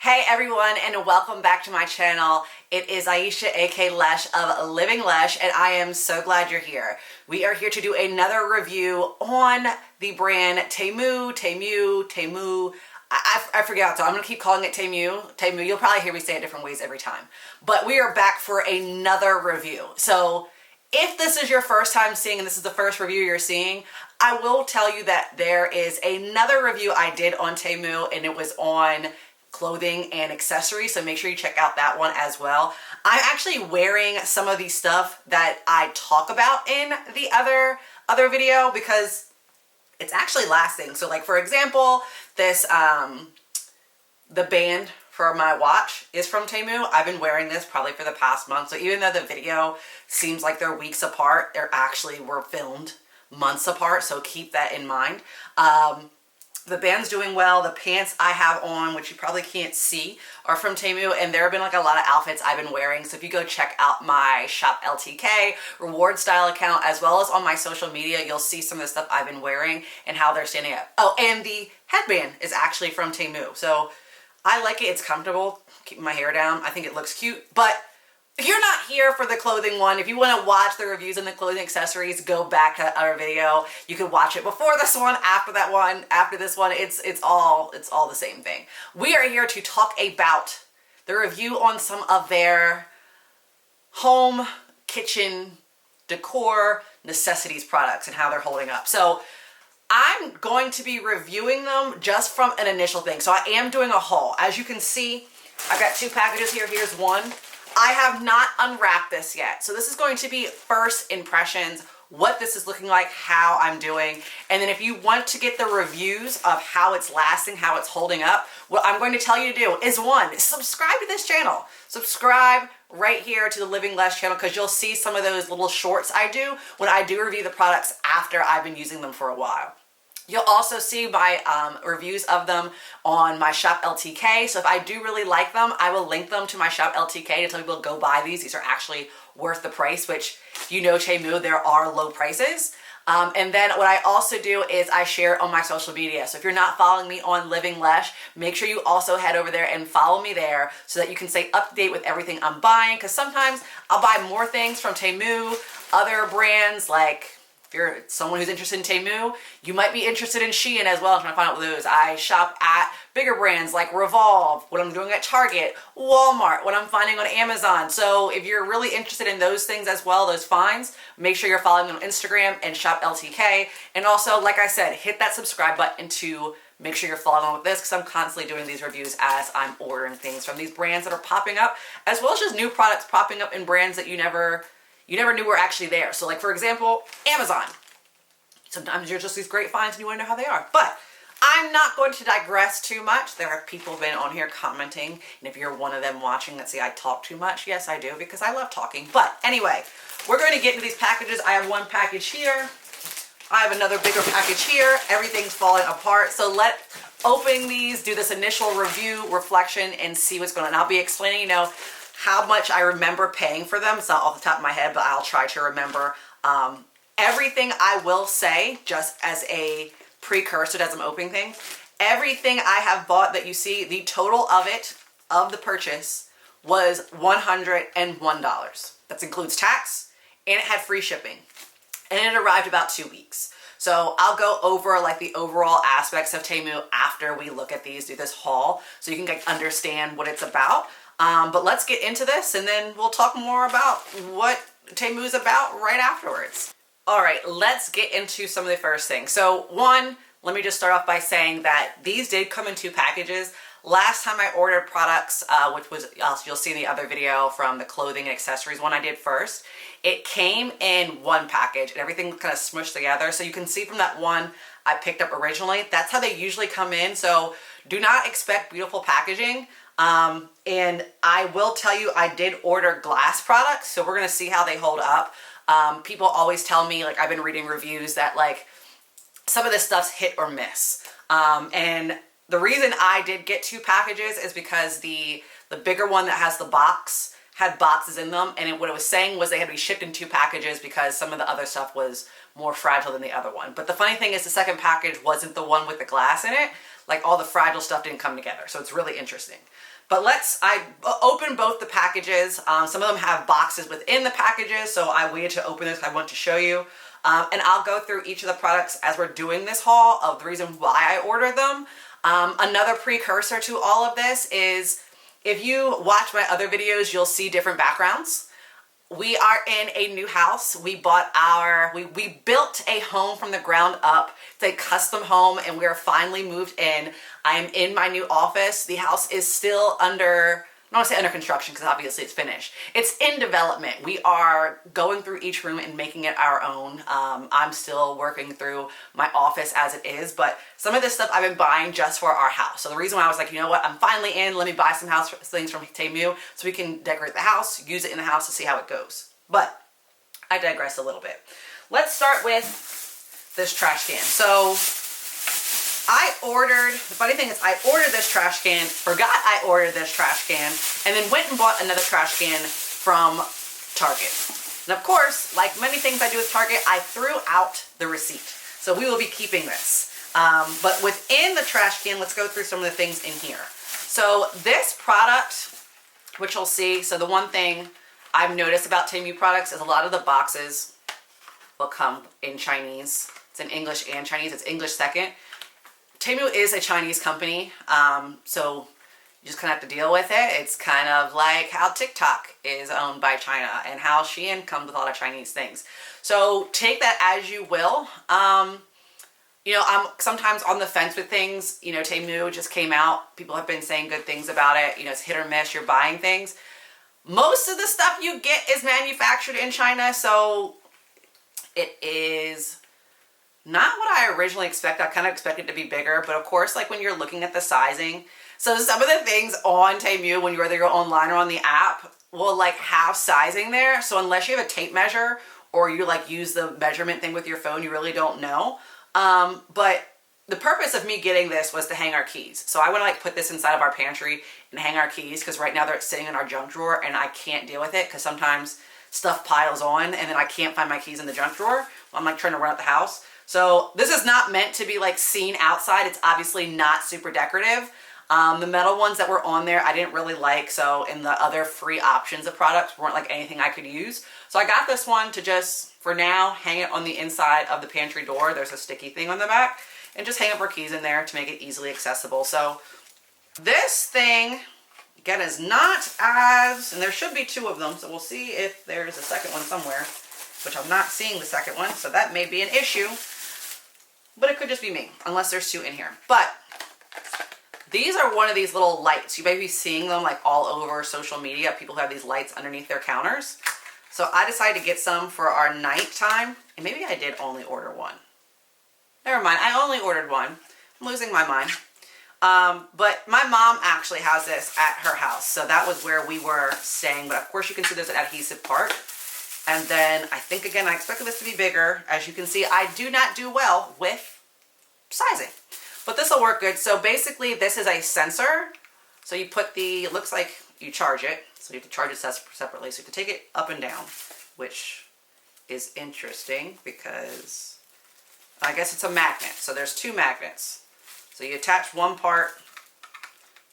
Hey everyone, and welcome back to my channel. It is Aisha aka Lesh of Living Lesh, and I am so glad you're here. We are here to do another review on the brand Temu. I forget, so I'm gonna keep calling it Temu. You'll probably hear me say it different ways every time. But we are back for another review. So if this is your first time seeing, and this is the first review you're seeing, I will tell you that there is another review I did on Temu, and it was on clothing and accessories, so make sure you check out that one as well. I'm actually wearing some of the stuff that I talk about in the other video because it's actually lasting. So like, for example, this the band for my watch is from Temu. I've been wearing this probably for the past month, so even though the video seems like they're weeks apart, they're actually were filmed months apart, so keep that in mind. The band's doing well. The pants I have on, which you probably can't see, are from Temu, and there have been like a lot of outfits I've been wearing. So if you go check out my Shop LTK reward style account, as well as on my social media, you'll see some of the stuff I've been wearing and how they're standing up. Oh, and the headband is actually from Temu. So I like it. It's comfortable. Keeping my hair down. I think it looks cute. But if you're not here for the clothing one, if you want to watch the reviews and the clothing accessories, go back to our video. You can watch it before this one, after that one, after this one. It's all the same thing. We are here to talk about the review on some of their home, kitchen, decor, necessities products and how they're holding up. So I'm going to be reviewing them just from an initial thing. So I am doing a haul. As you can see, I've got two packages here. Here's one. I have not unwrapped this yet. So this is going to be first impressions, what this is looking like, how I'm doing. And then if you want to get the reviews of how it's lasting, how it's holding up, what I'm going to tell you to do is one, subscribe to this channel. Subscribe right here to the Living Lesh channel, because you'll see some of those little shorts I do when I do review the products after I've been using them for a while. You'll also see my reviews of them on my Shop LTK. So if I do really like them, I will link them to my Shop LTK to tell people to go buy these. These are actually worth the price, which, you know, Temu, there are low prices. And then what I also do is I share it on my social media. So if you're not following me on Living Lesh, make sure you also head over there and follow me there so that you can stay up to date with everything I'm buying. Because sometimes I'll buy more things from Temu, other brands like, if you're someone who's interested in Temu, you might be interested in Shein as well, trying to find out what those. I shop at bigger brands like Revolve, what I'm doing at Target, Walmart, what I'm finding on Amazon. So if you're really interested in those things as well, those finds, make sure you're following me on Instagram and Shop LTK. And also, like I said, hit that subscribe button to make sure you're following with this, because I'm constantly doing these reviews as I'm ordering things from these brands that are popping up, as well as just new products popping up in brands that you never knew were actually there. So like, for example, Amazon. Sometimes you're just these great finds and you want to know how they are. But I'm not going to digress too much. There are people who've been on here commenting, and if you're one of them watching that say I talk too much, yes I do, because I love talking. But anyway, we're going to get into these packages. I have one package here. I have another bigger package here. Everything's falling apart. So let's open these, do this initial review, reflection, and see what's going on. I'll be explaining, you know, how much I remember paying for them. It's not off the top of my head, but I'll try to remember. Everything I will say, just as a precursor as I'm opening things, everything I have bought that you see, the total of it, of the purchase, was $101. That includes tax, and it had free shipping. And it arrived about 2 weeks. So I'll go over like the overall aspects of Temu after we look at these, do this haul, so you can like understand what it's about. But let's get into this, and then we'll talk more about what Temu is about right afterwards. All right, let's get into some of the first things. So one, let me just start off by saying that these did come in two packages. Last time I ordered products, which was, you'll see in the other video from the clothing and accessories one I did first, it came in one package and everything kind of smushed together. So you can see from that one I picked up originally, that's how they usually come in. So do not expect beautiful packaging. And I will tell you, I did order glass products, so we're going to see how they hold up. People always tell me, like, I've been reading reviews that like some of this stuff's hit or miss. And the reason I did get two packages is because the bigger one that has the box had boxes in them, and what it was saying was they had to be shipped in two packages because some of the other stuff was more fragile than the other one. But the funny thing is the second package wasn't the one with the glass in it. like all the fragile stuff didn't come together. So it's really interesting. But I opened both the packages. Some of them have boxes within the packages, so I waited to open this. I want to show you. And I'll go through each of the products as we're doing this haul of the reason why I ordered them. Another precursor to all of this is if you watch my other videos, you'll see different backgrounds. We are in a new house. We built a home from the ground up. It's a custom home and we are finally moved in. I am in my new office. The house is still I don't want to say under construction because obviously it's finished. It's in development. We are going through each room and making it our own. I'm still working through my office as it is, but some of this stuff I've been buying just for our house. So the reason why I was like, you know what, I'm finally in, let me buy some house things from Temu so we can decorate the house, use it in the house to see how it goes. But I digress a little bit. Let's start with this trash can. So the funny thing is I ordered this trash can, forgot I ordered this trash can, and then went and bought another trash can from Target. And of course, like many things I do with Target, I threw out the receipt. So we will be keeping this. But within the trash can, let's go through some of the things in here. So this product, which you'll see, so the one thing I've noticed about Temu products is a lot of the boxes will come in Chinese. It's in English and Chinese. It's English second. Temu is a Chinese company, so you just kind of have to deal with it. It's kind of like how TikTok is owned by China and how Shein comes with a lot of Chinese things. So take that as you will. You know, I'm sometimes on the fence with things. You know, Temu just came out. People have been saying good things about it. You know, it's hit or miss. You're buying things. Most of the stuff you get is manufactured in China, so it is not what I originally expected. I kind of expected it to be bigger, but of course, like when you're looking at the sizing, so some of the things on Temu, when you whether you're online or on the app, will like have sizing there. So unless you have a tape measure or you like use the measurement thing with your phone, you really don't know. But the purpose of me getting this was to hang our keys. So I want to like put this inside of our pantry and hang our keys because right now they're sitting in our junk drawer and I can't deal with it because sometimes stuff piles on and then I can't find my keys in the junk drawer. I'm like trying to run out the house. So this is not meant to be like seen outside. It's obviously not super decorative. The metal ones that were on there, I didn't really like. So in the other free options of products weren't like anything I could use. So I got this one to just, for now, hang it on the inside of the pantry door. There's a sticky thing on the back and just hang up our keys in there to make it easily accessible. So this thing, again, is not as, and there should be two of them. So we'll see if there's a second one somewhere, which I'm not seeing the second one. So that may be an issue. But it could just be me, unless there's two in here. But these are one of these little lights. You may be seeing them like all over social media. People who have these lights underneath their counters. So I decided to get some for our nighttime. And maybe I did only order one. Never mind, I only ordered one. I'm losing my mind. But my mom actually has this at her house. So that was where we were staying. But of course you can see there's an adhesive part. And then I think, again, I expected this to be bigger. As you can see, I do not do well with sizing. But this will work good. So basically, this is a sensor. So you put it looks like you charge it. So you have to charge it separately. So you have to take it up and down, which is interesting because I guess it's a magnet. So there's two magnets. So you attach one part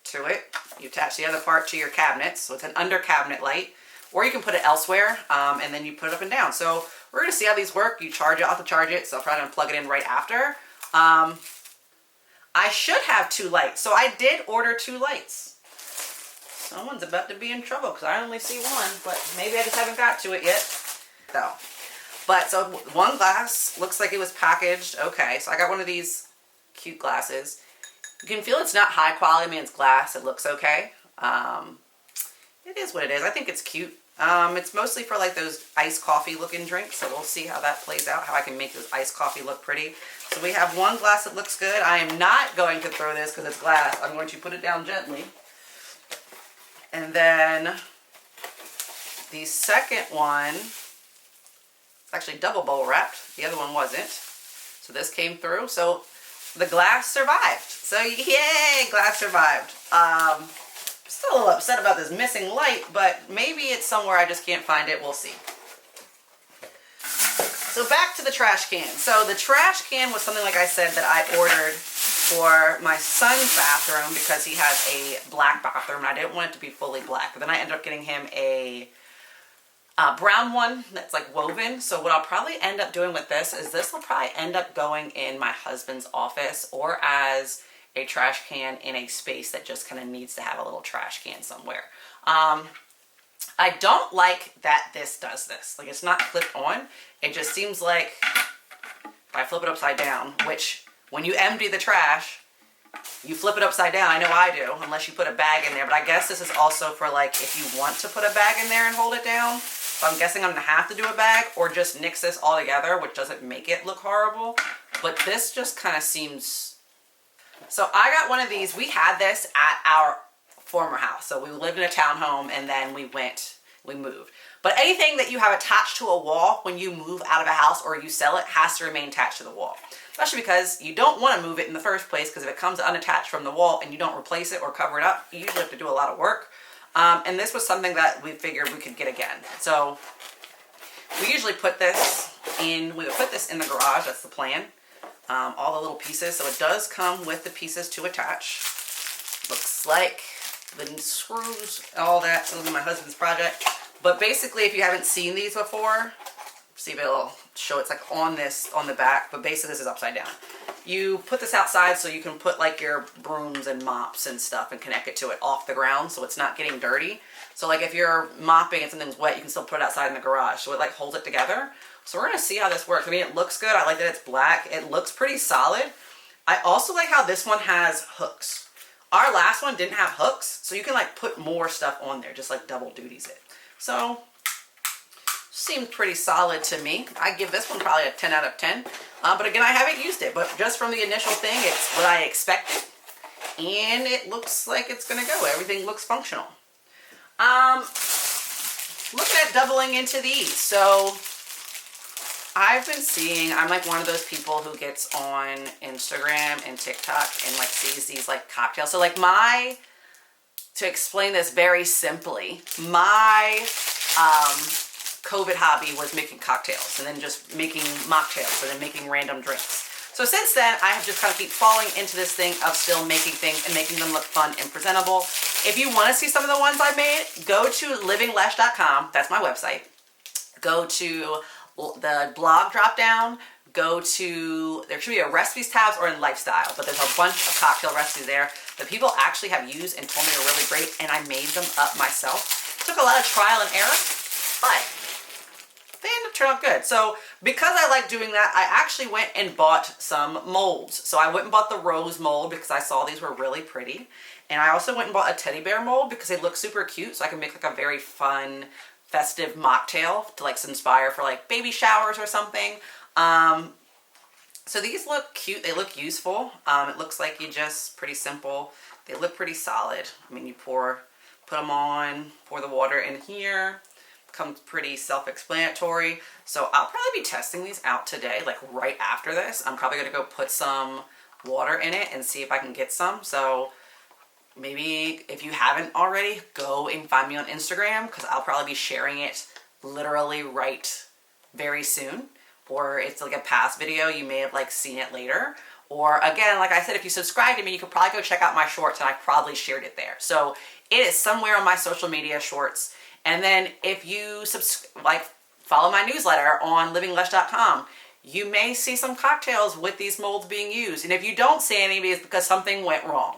to it. You attach the other part to your cabinet. So it's an under cabinet light. Or you can put it elsewhere, and then you put it up and down. So we're going to see how these work. You charge it, I'll have to charge it, so I'm probably going to plug it in right after. I should have two lights. So I did order two lights. Someone's about to be in trouble because I only see one, but maybe I just haven't got to it yet. So one glass looks like it was packaged. Okay, so I got one of these cute glasses. You can feel it's not high quality. I mean, it's glass. It looks okay. It is what it is. I think it's cute. It's mostly for like those iced coffee looking drinks. So we'll see how that plays out, how I can make those iced coffee look pretty. So we have one glass that looks good. I am not going to throw this because it's glass. I'm going to put it down gently. And then the second one, it's actually double bubble wrapped. The other one wasn't. So this came through. So the glass survived. So yay, glass survived. Still a little upset about this missing light, but maybe it's somewhere I just can't find it. We'll see. So back to the trash can. So the trash can was something, like I said, that I ordered for my son's bathroom because he has a black bathroom and I didn't want it to be fully black. But then I ended up getting him a brown one that's like woven. So what I'll probably end up doing with this is this will probably end up going in my husband's office or as a trash can in a space that just kind of needs to have a little trash can somewhere. I don't like that this does this. Like, it's not clipped on. It just seems like if I flip it upside down, which when you empty the trash, you flip it upside down. I know I do, unless you put a bag in there. But I guess this is also for like if you want to put a bag in there and hold it down. So I'm guessing I'm going to have to do a bag or just nix this all together, which doesn't make it look horrible. But this just kind of seems... So I got one of these. We had this at our former house. So we lived in a townhome and then we moved. But anything that you have attached to a wall when you move out of a house or you sell it has to remain attached to the wall. Especially because you don't want to move it in the first place, because if it comes unattached from the wall and you don't replace it or cover it up, you usually have to do a lot of work. And this was something that we figured we could get again. So we usually put this in, we would put this in the garage, that's the plan. All the little pieces, so it does come with the pieces to attach. Looks like the screws, all that. This is my husband's project. But basically, if you haven't seen these before, see if it'll show it's like on the back, but basically this is upside down. You put this outside so you can put like your brooms and mops and stuff and connect it to it off the ground so it's not getting dirty. So like if you're mopping and something's wet, you can still put it outside in the garage. So it like holds it together. So we're gonna see how this works. I mean, it looks good. I like that it's black. It looks pretty solid. I also like how this one has hooks. Our last one didn't have hooks, so you can like put more stuff on there, just like double duties it. So, seemed pretty solid to me. I give this one probably a 10 out of 10. But again, I haven't used it, but just from the initial thing, it's what I expected. And it looks like it's gonna go. Everything looks functional. Looking at doubling into these. So, I've been seeing, I'm like one of those people who gets on Instagram and TikTok and like sees these like cocktails. So like to explain this very simply, my COVID hobby was making cocktails and then just making mocktails and then making random drinks. So since then, I have just kind of keep falling into this thing of still making things and making them look fun and presentable. If you want to see some of the ones I made, go to livinglesh.com. That's my website. Go to the blog drop down, go to, there should be a recipes tabs or in lifestyle, but there's a bunch of cocktail recipes there that people actually have used and told me are really great, and I made them up myself. It took a lot of trial and error, but they end up turning out good. So because I like doing that, I actually went and bought some molds. So I went and bought the rose mold because I saw these were really pretty. And I also went and bought a teddy bear mold because they look super cute, so I can make like a very fun festive mocktail to like inspire for like baby showers or something. So these look cute, they look useful. It looks like you just, pretty simple. They look pretty solid. I mean, you put them on, pour the water in here. Comes pretty self-explanatory. So I'll probably be testing these out today, like right after this. I'm probably gonna go put some water in it and see if I can get some. So maybe if you haven't already, go and find me on Instagram because I'll probably be sharing it literally right very soon. Or it's like a past video, you may have like seen it later. Or again, like I said, if you subscribe to me, you could probably go check out my shorts and I probably shared it there. So it is somewhere on my social media shorts. And then if you follow my newsletter on livinglesh.com, you may see some cocktails with these molds being used. And if you don't see any, it's because something went wrong.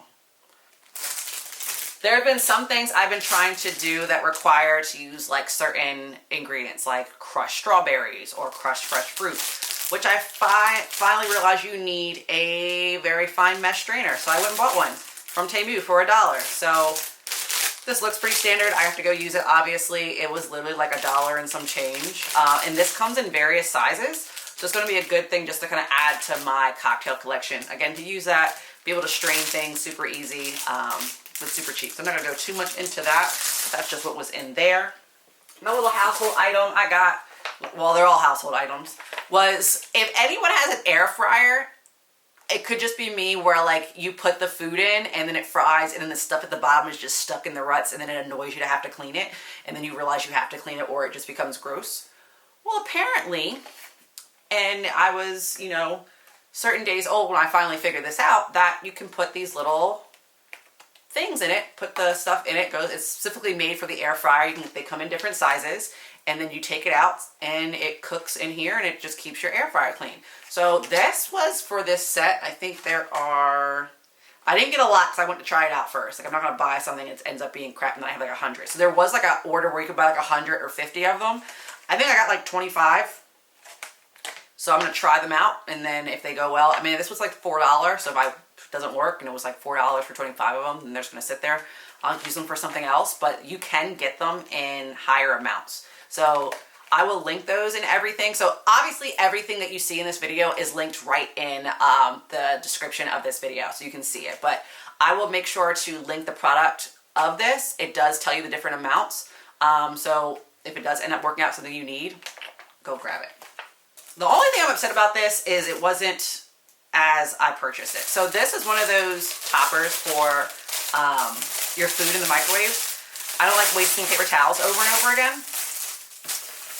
There have been some things I've been trying to do that require to use like certain ingredients like crushed strawberries or crushed fresh fruit, which I finally realized you need a very fine mesh strainer. So I went and bought one from Temu for $1. So this looks pretty standard. I have to go use it. Obviously, it was literally like $1 and some change. And this comes in various sizes. So it's going to be a good thing just to kind of add to my cocktail collection. Again, to use that, be able to strain things super easy. It's super cheap. So I'm not going to go too much into that. That's just what was in there. My little household item I got, well, they're all household items, was if anyone has an air fryer, it could just be me where like you put the food in and then it fries and then the stuff at the bottom is just stuck in the ruts and then it annoys you to have to clean it and then you realize you have to clean it or it just becomes gross. Well, apparently, and I was, certain days old when I finally figured this out, that you can put these little things in it, put the stuff in it. It's specifically made for the air fryer. They come in different sizes, and then you take it out and it cooks in here, and it just keeps your air fryer clean. So this was for this set. I think I didn't get a lot because I went to try it out first. Like, I'm not going to buy something that ends up being crap and then I have like 100. So there was like an order where you could buy like 100 or 50 of them. I think I got like 25. So I'm going to try them out, and then if they go well, I mean, this was like $4. So if it doesn't work and it was like $4 for 25 of them, then they're just going to sit there. I'll use them for something else, but you can get them in higher amounts. So I will link those and everything. So obviously everything that you see in this video is linked right in the description of this video, so you can see it. But I will make sure to link the product of this. It does tell you the different amounts. So if it does end up working out something you need, go grab it. The only thing I'm upset about this is it wasn't as I purchased it. So this is one of those toppers for your food in the microwave. I don't like wasting paper towels over and over again.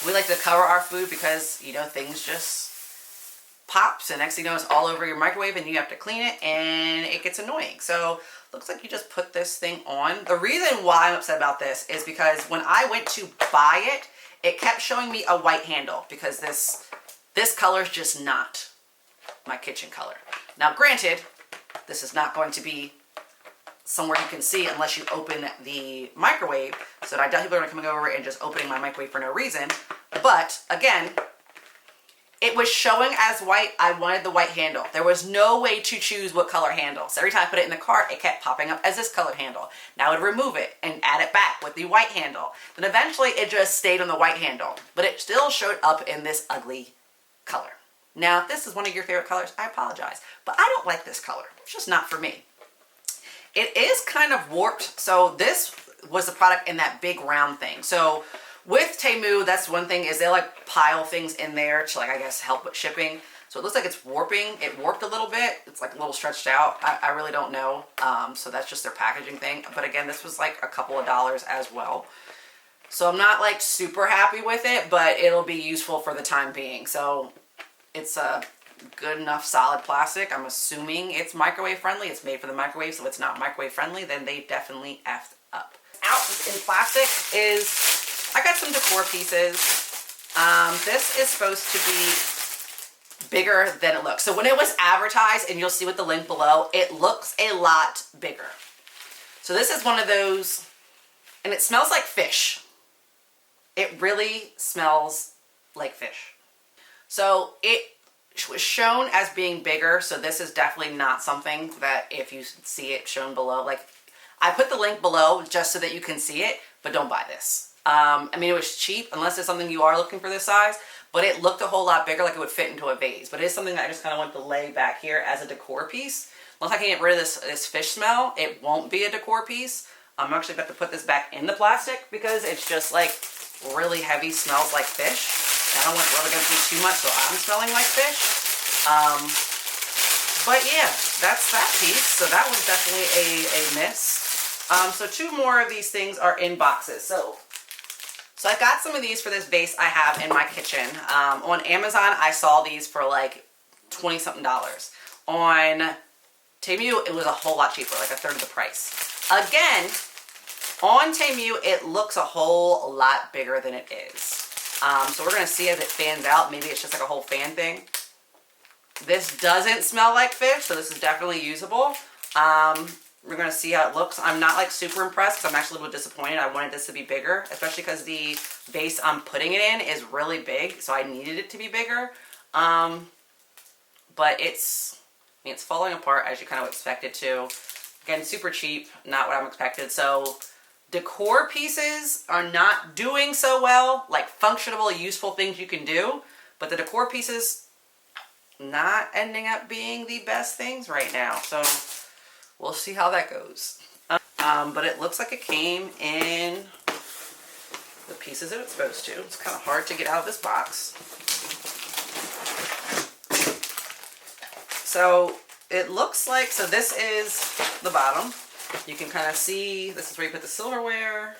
We like to cover our food because, you know, things just pops, and next thing you know, it's all over your microwave and you have to clean it, and it gets annoying. So looks like you just put this thing on. The reason why I'm upset about this is because when I went to buy it, it kept showing me a white handle because this color is just not my kitchen color. Now granted, this is not going to be somewhere you can see unless you open the microwave, so I doubt people are coming over and just opening my microwave for no reason. But again, it was showing as white. I wanted the white handle. There was no way to choose what color handle. So every time I put it in the cart, it kept popping up as this colored handle. Now I would remove it and add it back with the white handle. Then eventually it just stayed on the white handle, but it still showed up in this ugly color. Now, if this is one of your favorite colors, I apologize, but I don't like this color. It's just not for me. It is kind of warped. So this was the product in that big round thing. So with Temu, that's one thing, is they like pile things in there to, like, I guess help with shipping. So it looks like it's warping. It warped a little bit. It's like a little stretched out. I really don't know. So that's just their packaging thing. But again, this was like a couple of dollars as well. So I'm not like super happy with it, but it'll be useful for the time being. So it's a good enough solid plastic. I'm assuming it's microwave friendly. It's made for the microwave, so if it's not microwave friendly, then they definitely effed up. Out in plastic is, I got some decor pieces. This is supposed to be bigger than it looks. So when it was advertised, and you'll see with the link below, it looks a lot bigger. So this is one of those, and it smells like fish. It really smells like fish. So it was shown as being bigger, so this is definitely not something that if you see it shown below, like, I put the link below just so that you can see it, but don't buy this. I mean, it was cheap, unless it's something you are looking for this size, but it looked a whole lot bigger, like it would fit into a vase. But it is something that I just kind of want to lay back here as a decor piece. Once I can get rid of this fish smell, it won't be a decor piece. I'm actually about to put this back in the plastic because it's just like really heavy, smells like fish. I don't want it rubbing against me too much, so I'm smelling like fish. But yeah, that's that piece. So that was definitely a miss. So two more of these things are in boxes. So I got some of these for this vase I have in my kitchen. On Amazon, I saw these for like $20-something. On Temu, it was a whole lot cheaper, like a third of the price. Again, on Temu, it looks a whole lot bigger than it is. So we're going to see as it fans out. Maybe it's just like a whole fan thing. This doesn't smell like fish, so this is definitely usable. We're going to see how it looks. I'm not like super impressed because I'm actually a little disappointed. I wanted this to be bigger, especially because the vase I'm putting it in is really big, so I needed it to be bigger. But it's falling apart as you kind of expect it to. Again, super cheap, not what I'm expected. So decor pieces are not doing so well, like functional, useful things you can do, but the decor pieces not ending up being the best things right now. So we'll see how that goes. But it looks like it came in the pieces that it's supposed to. It's kind of hard to get out of this box. So it looks like, so this is the bottom. You can kind of see, this is where you put the silverware.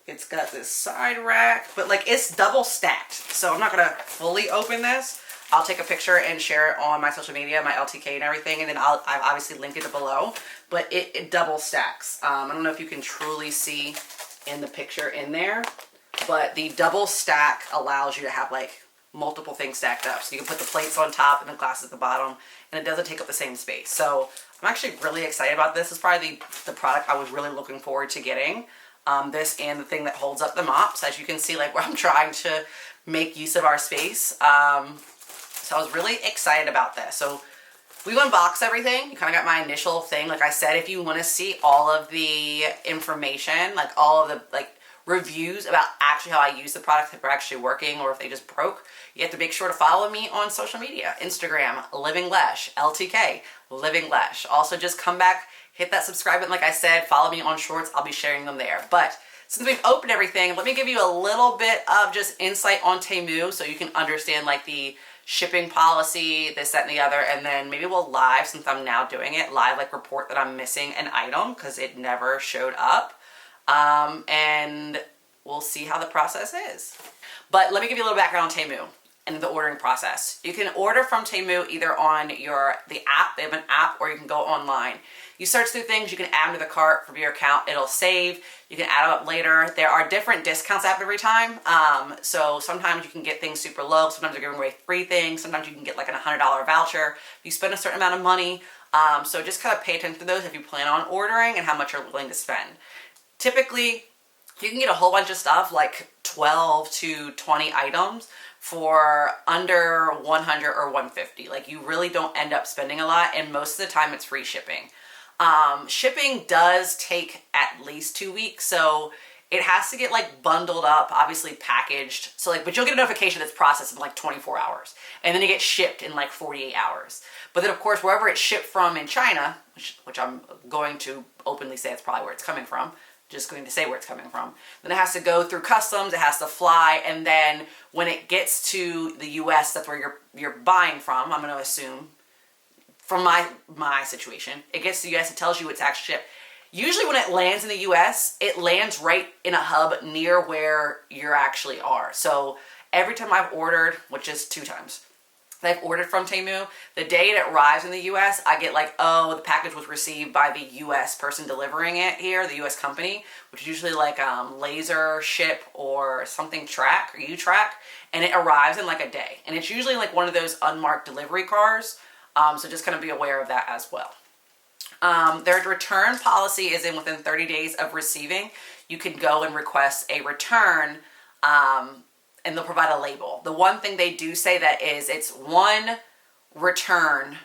It's got this side rack, but like it's double stacked. So I'm not going to fully open this. I'll take a picture and share it on my social media, my LTK and everything, and then I've obviously linked it below, but it double stacks. I don't know if you can truly see in the picture in there, but the double stack allows you to have like multiple things stacked up. So you can put the plates on top and the glasses at the bottom, and it doesn't take up the same space. So I'm actually really excited about this. It's probably the product I was really looking forward to getting. This and the thing that holds up the mops. As you can see, like where I'm trying to make use of our space. So I was really excited about this. So we unboxed everything. You kind of got my initial thing. Like I said, if you want to see all of the information, like all of the like reviews about actually how I use the product, if they're actually working or if they just broke, you have to make sure to follow me on social media. Instagram, Living Lesh, LTK, Living Lesh. Also just come back, hit that subscribe button like I said, follow me on shorts, I'll be sharing them there. But since we've opened everything, let me give you a little bit of just insight on Temu so you can understand like the shipping policy, this, that, and the other, and then maybe we'll live, since I'm now doing it, live like report that I'm missing an item because it never showed up. And we'll see how the process is. But let me give you a little background on Temu and the ordering process. You can order from Temu either on the app, they have an app, or you can go online. You search through things, you can add them to the cart from your account, it'll save, you can add them up later. There are different discounts after every time. So sometimes you can get things super low, sometimes they're giving away free things, sometimes you can get like a $100 voucher if you spend a certain amount of money. So just kind of pay attention to those if you plan on ordering and how much you're willing to spend. Typically, you can get a whole bunch of stuff, like 12 to 20 items for under 100 or 150. Like you really don't end up spending a lot, and most of the time it's free shipping. Shipping does take at least 2 weeks, so it has to get like bundled up, obviously packaged. So like, but you'll get a notification that's processed in like 24 hours, and then it gets shipped in like 48 hours. But then of course, wherever it's shipped from in China, which I'm going to openly say it's probably where it's coming from, just going to say where it's coming from. Then it has to go through customs, it has to fly, and then when it gets to the US, that's where you're buying from, I'm going to assume, from my situation, it gets to the US, it tells you it's actually shipped. Usually when it lands in the US, it lands right in a hub near where you actually are. So every time I've ordered, which is 2 times, that I've ordered from Temu, the day it arrives in the US, I get like, oh, the package was received by the US person delivering it here, the US company, which is usually like Laser Ship or something Track or U-Track, and it arrives in like a day. And it's usually like one of those unmarked delivery cars, so just kind of be aware of that as well. Their return policy is within 30 days of receiving. You can go and request a return, and they'll provide a label. The one thing they do say that is it's 1 return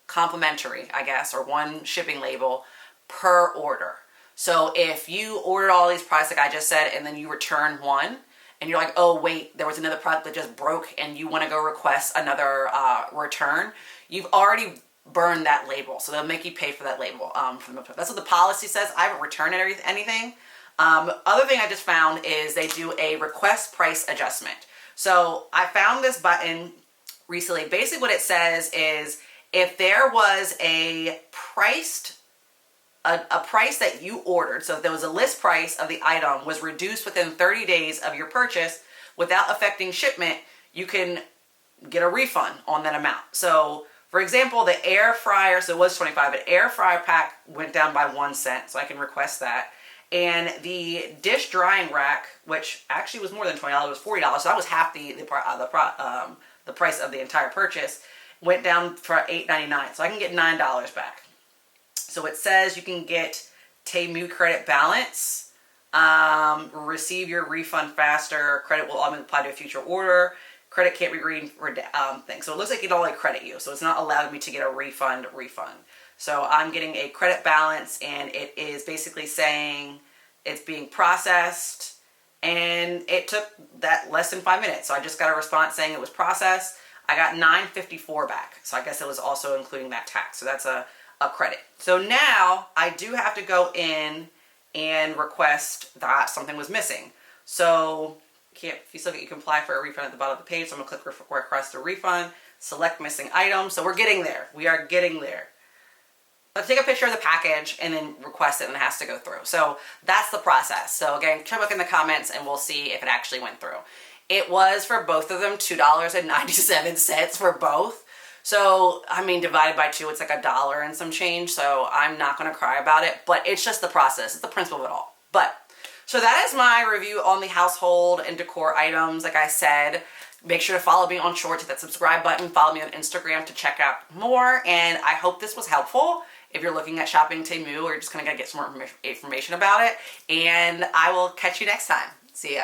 complimentary, I guess, or 1 shipping label per order. So if you ordered all these products like I just said, and then you return 1, and you're like, oh wait, there was another product that just broke, and you want to go request another return, you've already burned that label. So they'll make you pay for that label. That's what the policy says. I haven't returned anything. Other thing I just found is they do a request price adjustment. So I found this button recently. Basically what it says is if there was a price that you ordered, so if there was a list price of the item was reduced within 30 days of your purchase without affecting shipment, you can get a refund on that amount. So for example, the air fryer, so it was $25, but air fryer pack went down by 1 cent, so I can request that. And the dish drying rack, which actually was more than $20, it was $40, so that was half the price of the entire purchase, went down for $8.99, so I can get $9 back. So it says you can get Temu credit balance, receive your refund faster, credit will automatically apply to a future order, credit can't be thing. So it looks like it'll only credit you, so it's not allowing me to get a refund. So I'm getting a credit balance, and it is basically saying it's being processed, and it took that less than 5 minutes. So I just got a response saying it was processed. I got $9.54 back. So I guess it was also including that tax. So that's a credit. So now I do have to go in and request that something was missing. So if you still get, you can apply for a refund at the bottom of the page. So I'm gonna click request a refund, select missing item. So we're getting there. We are getting there. Let's take a picture of the package and then request it, and it has to go through. So that's the process. So again, try to look in the comments and we'll see if it actually went through. It was for both of them $2.97 for both. So, I mean, divided by 2, it's like $1 and some change. So I'm not going to cry about it, but it's just the process. It's the principle of it all. But, so that is my review on the household and decor items. Like I said, make sure to follow me on Shorts, hit that subscribe button, follow me on Instagram to check out more. And I hope this was helpful if you're looking at shopping Temu or you're just going to get some more information about it. And I will catch you next time. See ya.